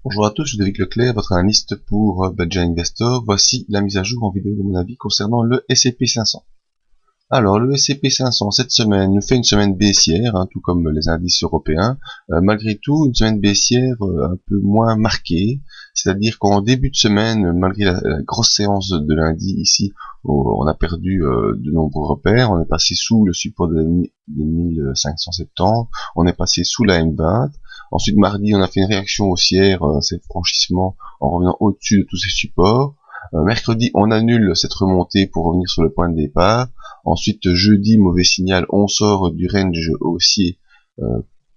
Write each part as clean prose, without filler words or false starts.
Bonjour à tous, je suis David Leclerc, votre analyste pour Badger Investor. Voici la mise à jour en vidéo de mon avis concernant le S&P 500. Alors, le S&P 500, cette semaine, nous fait une semaine baissière, tout comme les indices européens. Malgré tout, une semaine baissière un peu moins marquée. C'est-à-dire qu'en début de semaine, malgré la grosse séance de lundi ici, on a perdu de nombreux repères. On est passé sous le support des 1570. On est passé sous la M20. Ensuite, mardi, on a fait une réaction haussière, c'est franchissement en revenant au-dessus de tous ces supports. Mercredi, on annule cette remontée pour revenir sur le point de départ. Ensuite, jeudi, mauvais signal, on sort du range haussier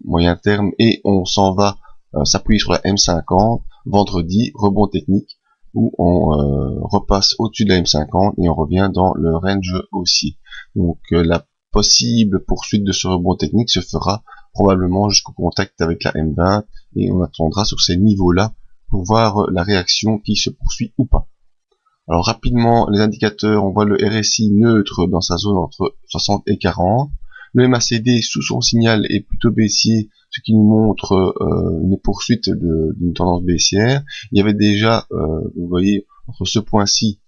moyen terme et on s'en va s'appuyer sur la M50. Vendredi, rebond technique où on repasse au-dessus de la M50 et on revient dans le range haussier. Donc la possible poursuite de ce rebond technique se fera probablement jusqu'au contact avec la M20 et on attendra sur ces niveaux-là pour voir la réaction qui se poursuit ou pas. Alors rapidement, les indicateurs, on voit le RSI neutre dans sa zone entre 60 et 40. Le MACD sous son signal est plutôt baissier, ce qui nous montre une poursuite d'une tendance baissière. Il y avait déjà, vous voyez, entre ce point-ci,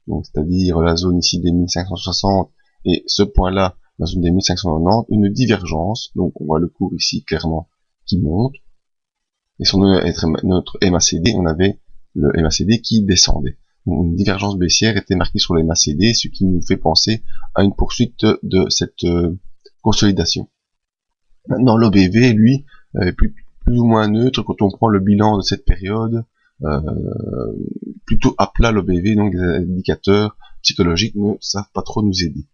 donc c'est-à-dire la zone ici des 1560 et ce point-là, la zone des 1590, une divergence. Donc on voit le cours ici clairement qui monte. Et sur notre MACD, on avait le MACD qui descendait. Une divergence baissière était marquée sur le MACD, ce qui nous fait penser à une poursuite de cette consolidation. Maintenant, l'OBV, lui, est plus ou moins neutre quand on prend le bilan de cette période, plutôt à plat l'OBV, donc les indicateurs psychologiques ne savent pas trop nous aider.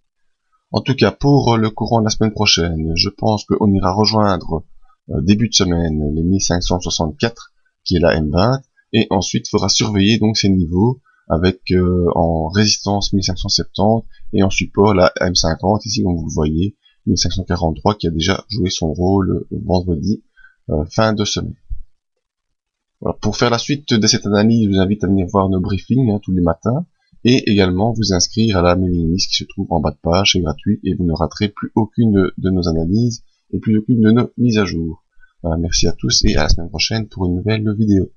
En tout cas, pour le courant de la semaine prochaine, je pense qu'on ira rejoindre début de semaine les 1564, qui est la M20, et ensuite il faudra surveiller donc ces niveaux, avec en résistance 1570 et en support la M50, ici comme vous le voyez, 1543 qui a déjà joué son rôle vendredi fin de semaine. Voilà. Pour faire la suite de cette analyse, je vous invite à venir voir nos briefings tous les matins et également vous inscrire à la mailing list qui se trouve en bas de page, c'est gratuit et vous ne raterez plus aucune de nos analyses et plus aucune de nos mises à jour. Voilà, merci à tous et à la semaine prochaine pour une nouvelle vidéo.